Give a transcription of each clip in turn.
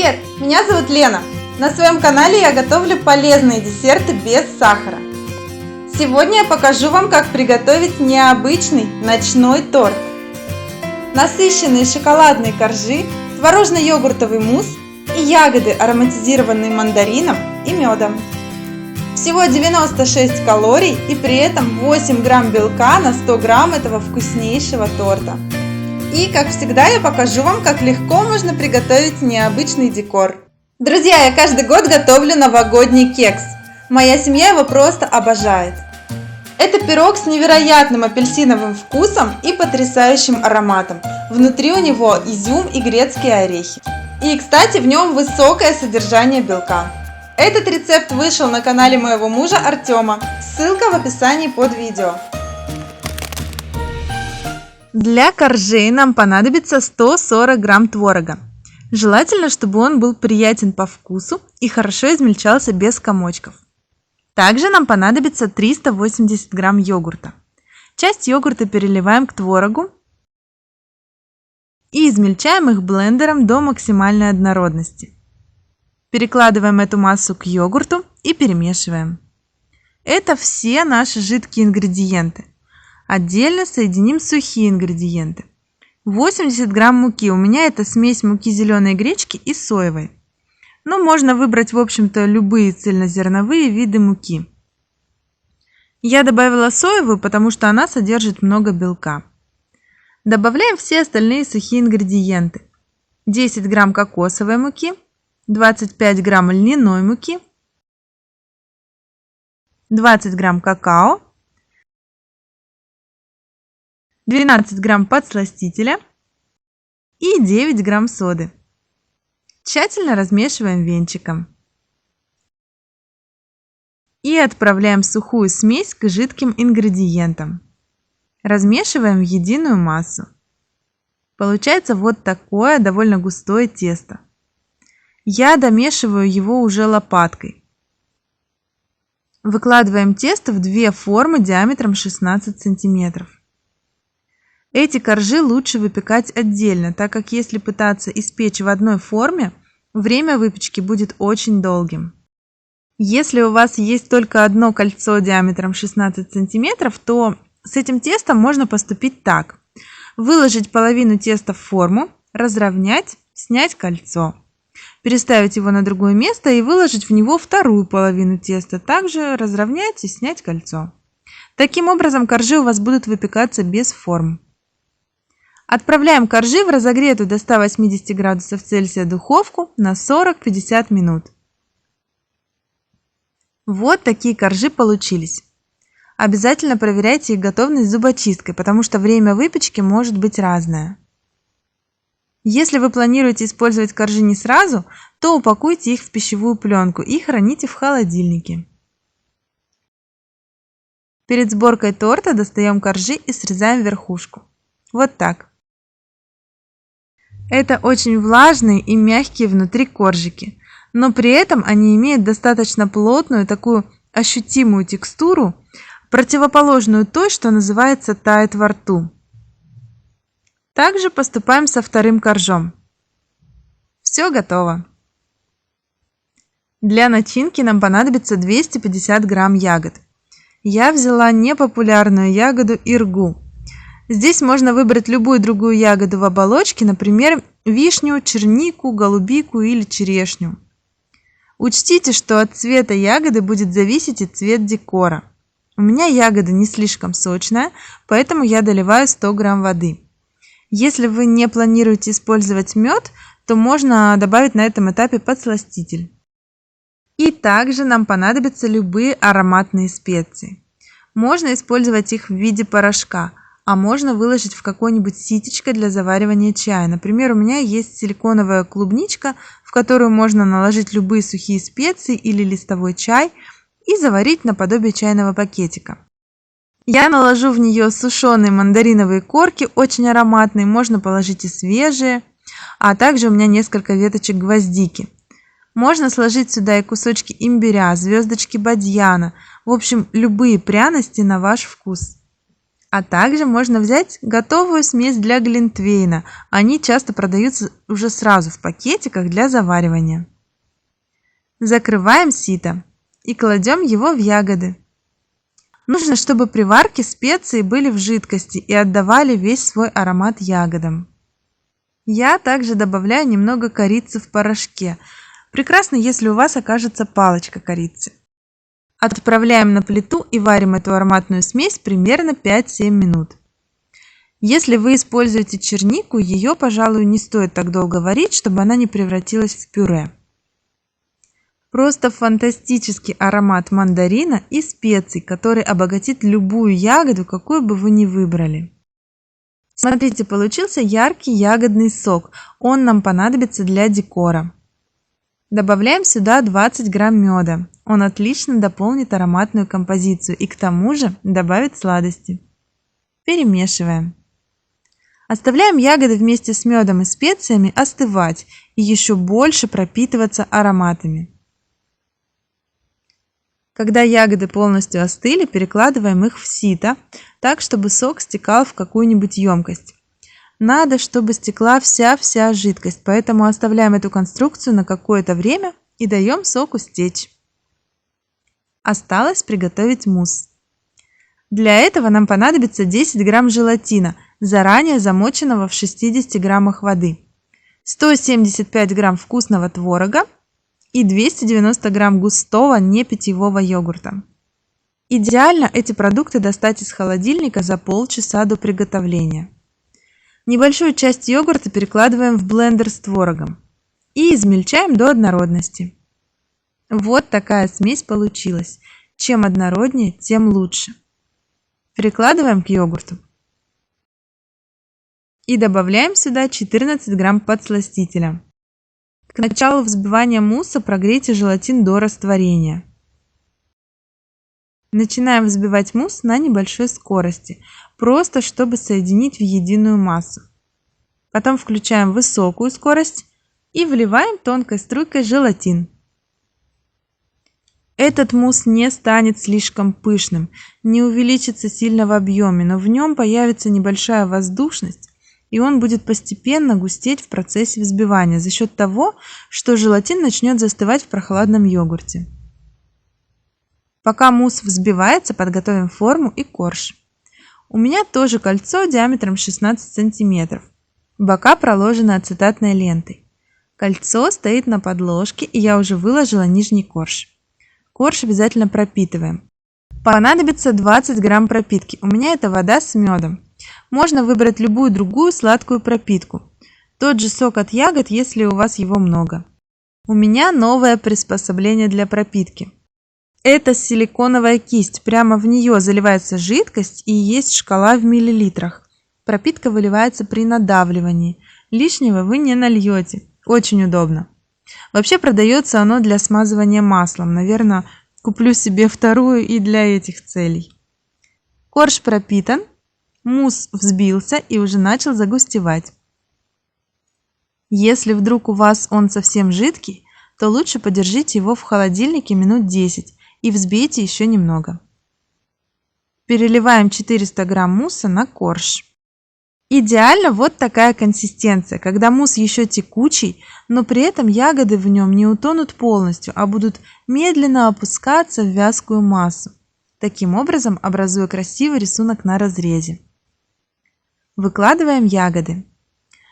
Привет! Меня зовут Лена. На своем канале я готовлю полезные десерты без сахара. Сегодня я покажу вам, как приготовить необычный ночной торт. Насыщенные шоколадные коржи, творожно-йогуртовый мусс и ягоды, ароматизированные мандарином и медом. Всего 96 калорий и при этом 8 грамм белка на 100 грамм этого вкуснейшего торта. И, как всегда, я покажу вам, как легко можно приготовить необычный декор. Друзья, я каждый год готовлю новогодний кекс. Моя семья его просто обожает. Это пирог с невероятным апельсиновым вкусом и потрясающим ароматом. Внутри у него изюм и грецкие орехи. И, кстати, в нем высокое содержание белка. Этот рецепт вышел на канале моего мужа Артема. Ссылка в описании под видео. Для коржей нам понадобится 140 грамм творога. Желательно, чтобы он был приятен по вкусу и хорошо измельчался без комочков. Также нам понадобится 380 грамм йогурта. Часть йогурта переливаем к творогу и измельчаем их блендером до максимальной однородности. Перекладываем эту массу к йогурту и перемешиваем. Это все наши жидкие ингредиенты. Отдельно соединим сухие ингредиенты. 80 грамм муки. У меня это смесь муки зеленой гречки и соевой. Но можно выбрать, в общем-то, любые цельнозерновые виды муки. Я добавила соевую, потому что она содержит много белка. Добавляем все остальные сухие ингредиенты. 10 грамм кокосовой муки, 25 грамм льняной муки, 20 грамм какао, 12 грамм подсластителя и 9 грамм соды. Тщательно размешиваем венчиком. И отправляем сухую смесь к жидким ингредиентам. Размешиваем в единую массу. Получается вот такое довольно густое тесто. Я домешиваю его уже лопаткой. Выкладываем тесто в две формы диаметром 16 сантиметров. Эти коржи лучше выпекать отдельно, так как если пытаться испечь в одной форме, время выпечки будет очень долгим. Если у вас есть только одно кольцо диаметром 16 сантиметров, то с этим тестом можно поступить так. Выложить половину теста в форму, разровнять, снять кольцо. Переставить его на другое место и выложить в него вторую половину теста. Также разровнять и снять кольцо. Таким образом коржи у вас будут выпекаться без форм. Отправляем коржи в разогретую до 180 градусов Цельсия духовку на 40-50 минут. Вот такие коржи получились. Обязательно проверяйте их готовность зубочисткой, потому что время выпечки может быть разное. Если вы планируете использовать коржи не сразу, то упакуйте их в пищевую пленку и храните в холодильнике. Перед сборкой торта достаем коржи и срезаем верхушку. Вот так. Это очень влажные и мягкие внутри коржики, но при этом они имеют достаточно плотную, такую ощутимую текстуру, противоположную той, что называется тает во рту. Также поступаем со вторым коржом. Все готово. Для начинки нам понадобится 250 грамм ягод. Я взяла непопулярную ягоду иргу. Здесь можно выбрать любую другую ягоду в оболочке, например, вишню, чернику, голубику или черешню. Учтите, что от цвета ягоды будет зависеть и цвет декора. У меня ягода не слишком сочная, поэтому я доливаю 100 грамм воды. Если вы не планируете использовать мед, то можно добавить на этом этапе подсластитель. И также нам понадобятся любые ароматные специи. Можно использовать их в виде порошка, а можно выложить в какое-нибудь ситечко для заваривания чая. Например, у меня есть силиконовая клубничка, в которую можно наложить любые сухие специи или листовой чай и заварить наподобие чайного пакетика. Я наложу в нее сушеные мандариновые корки, очень ароматные, можно положить и свежие, а также у меня несколько веточек гвоздики. Можно сложить сюда и кусочки имбиря, звездочки бадьяна, в общем, любые пряности на ваш вкус. А также можно взять готовую смесь для глинтвейна. Они часто продаются уже сразу в пакетиках для заваривания. Закрываем сито и кладем его в ягоды. Нужно, чтобы при варке специи были в жидкости и отдавали весь свой аромат ягодам. Я также добавляю немного корицы в порошке. Прекрасно, если у вас окажется палочка корицы. Отправляем на плиту и варим эту ароматную смесь примерно 5-7 минут. Если вы используете чернику, ее, пожалуй, не стоит так долго варить, чтобы она не превратилась в пюре. Просто фантастический аромат мандарина и специй, который обогатит любую ягоду, какую бы вы ни выбрали. Смотрите, получился яркий ягодный сок. Он нам понадобится для декора. Добавляем сюда 20 грамм меда. Он отлично дополнит ароматную композицию и к тому же добавит сладости. Перемешиваем. Оставляем ягоды вместе с медом и специями остывать и еще больше пропитываться ароматами. Когда ягоды полностью остыли, перекладываем их в сито, так, чтобы сок стекал в какую-нибудь емкость. Надо, чтобы стекла вся жидкость, поэтому оставляем эту конструкцию на какое-то время и даем соку стечь. Осталось приготовить мусс. Для этого нам понадобится 10 грамм желатина, заранее замоченного в 60 граммах воды, 175 грамм вкусного творога и 290 грамм густого непитьевого йогурта. Идеально эти продукты достать из холодильника за полчаса до приготовления. Небольшую часть йогурта перекладываем в блендер с творогом и измельчаем до однородности. Вот такая смесь получилась. Чем однороднее, тем лучше. Перекладываем к йогурту и добавляем сюда 14 грамм подсластителя. К началу взбивания мусса прогрейте желатин до растворения. Начинаем взбивать мусс на небольшой скорости, просто чтобы соединить в единую массу. Потом включаем высокую скорость и вливаем тонкой струйкой желатин. Этот мусс не станет слишком пышным, не увеличится сильно в объеме, но в нем появится небольшая воздушность, и он будет постепенно густеть в процессе взбивания за счет того, что желатин начнет застывать в прохладном йогурте. Пока мусс взбивается, подготовим форму и корж. У меня тоже кольцо диаметром 16 см. Бока проложены ацетатной лентой. Кольцо стоит на подложке, и я уже выложила нижний корж. Корж обязательно пропитываем. Понадобится 20 грамм пропитки. У меня это вода с медом. Можно выбрать любую другую сладкую пропитку. Тот же сок от ягод, если у вас его много. У меня новое приспособление для пропитки. Это силиконовая кисть. Прямо в нее заливается жидкость и есть шкала в миллилитрах. Пропитка выливается при надавливании. Лишнего вы не нальете. Очень удобно. Вообще продается оно для смазывания маслом. Наверное, куплю себе вторую и для этих целей. Корж пропитан. Мусс взбился и уже начал загустевать. Если вдруг у вас он совсем жидкий, то лучше подержите его в холодильнике минут 10 и взбейте еще немного. Переливаем 400 грамм мусса на корж. Идеально вот такая консистенция, когда мусс еще текучий, но при этом ягоды в нем не утонут полностью, а будут медленно опускаться в вязкую массу, таким образом образуя красивый рисунок на разрезе. Выкладываем ягоды.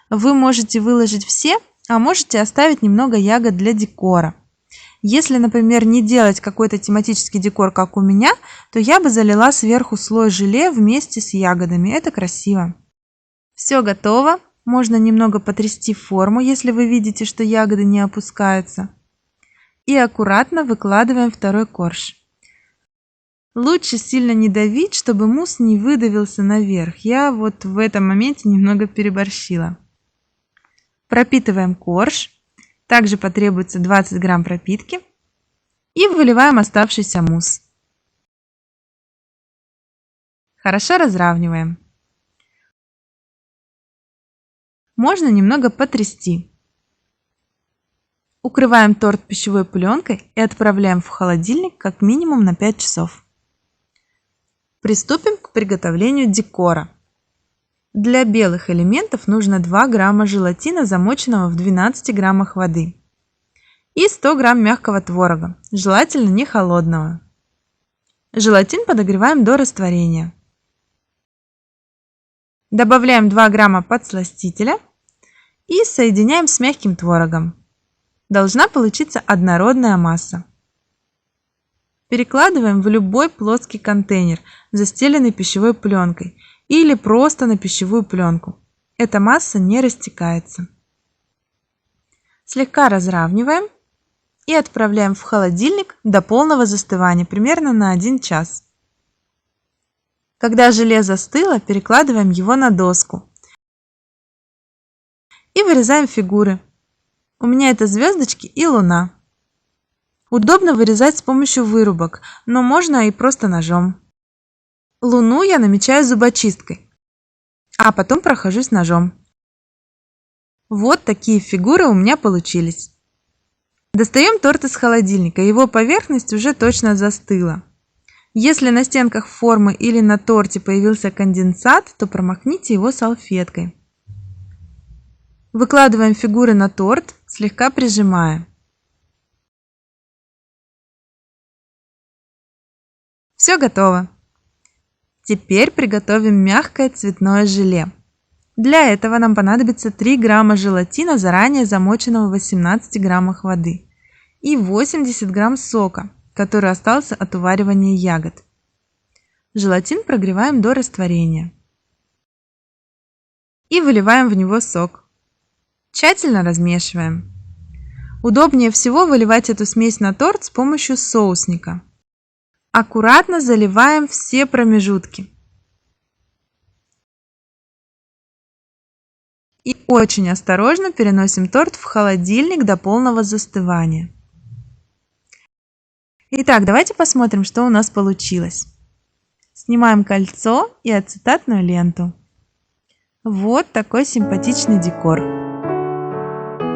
Вы можете выложить все, а можете оставить немного ягод для декора. Если, например, не делать какой-то тематический декор, как у меня, то я бы залила сверху слой желе вместе с ягодами. Это красиво. Все готово. Можно немного потрясти форму, если вы видите, что ягоды не опускаются. И аккуратно выкладываем второй корж. Лучше сильно не давить, чтобы мусс не выдавился наверх. Я вот в этом моменте немного переборщила. Пропитываем корж. Также потребуется 20 грамм пропитки. И выливаем оставшийся мусс. Хорошо разравниваем. Можно немного потрясти. Укрываем торт пищевой пленкой и отправляем в холодильник как минимум на 5 часов. Приступим к приготовлению декора. Для белых элементов нужно 2 грамма желатина, замоченного в 12 граммах воды, и 100 грамм мягкого творога, желательно не холодного. Желатин подогреваем до растворения. Добавляем 2 грамма подсластителя и соединяем с мягким творогом. Должна получиться однородная масса. Перекладываем в любой плоский контейнер, застеленный пищевой пленкой, или просто на пищевую пленку. Эта масса не растекается. Слегка разравниваем и отправляем в холодильник до полного застывания, примерно на 1 час. Когда желе застыло, перекладываем его на доску и вырезаем фигуры. У меня это звездочки и луна. Удобно вырезать с помощью вырубок, но можно и просто ножом. Луну я намечаю зубочисткой, а потом прохожусь ножом. Вот такие фигуры у меня получились. Достаем торт из холодильника, его поверхность уже точно застыла. Если на стенках формы или на торте появился конденсат, то промокните его салфеткой. Выкладываем фигуры на торт, слегка прижимая. Все готово. Теперь приготовим мягкое цветное желе. Для этого нам понадобится 3 грамма желатина, заранее замоченного в 18 граммах воды, и 80 грамм сока, который остался от уваривания ягод. Желатин прогреваем до растворения и выливаем в него сок. Тщательно размешиваем. Удобнее всего выливать эту смесь на торт с помощью соусника. Аккуратно заливаем все промежутки. И очень осторожно переносим торт в холодильник до полного застывания. Итак, давайте посмотрим, что у нас получилось. Снимаем кольцо и ацетатную ленту. Вот такой симпатичный декор.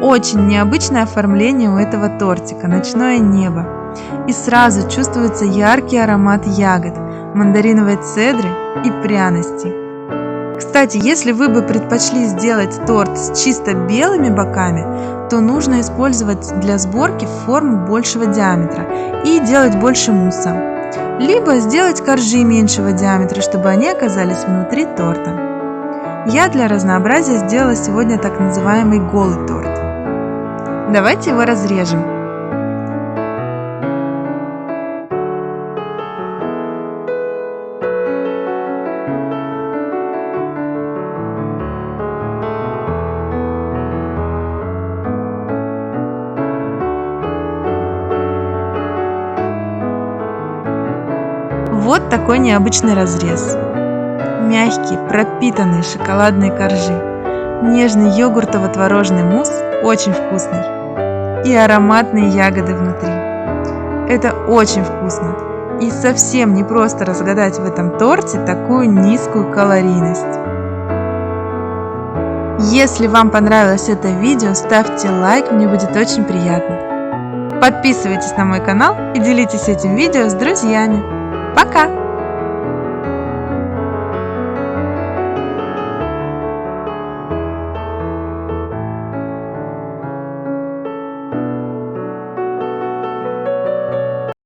Очень необычное оформление у этого тортика, ночное небо. И сразу чувствуется яркий аромат ягод, мандариновой цедры и пряностей. Кстати, если вы бы предпочли сделать торт с чисто белыми боками, то нужно использовать для сборки форму большего диаметра и делать больше мусса. Либо сделать коржи меньшего диаметра, чтобы они оказались внутри торта. Я для разнообразия сделала сегодня так называемый голый торт. Давайте его разрежем. Вот такой необычный разрез. Мягкие, пропитанные шоколадные коржи. Нежный йогуртово-творожный мусс, очень вкусный. И ароматные ягоды внутри. Это очень вкусно. И совсем не просто разгадать в этом торте такую низкую калорийность. Если вам понравилось это видео, ставьте лайк, мне будет очень приятно. Подписывайтесь на мой канал и делитесь этим видео с друзьями. Пока!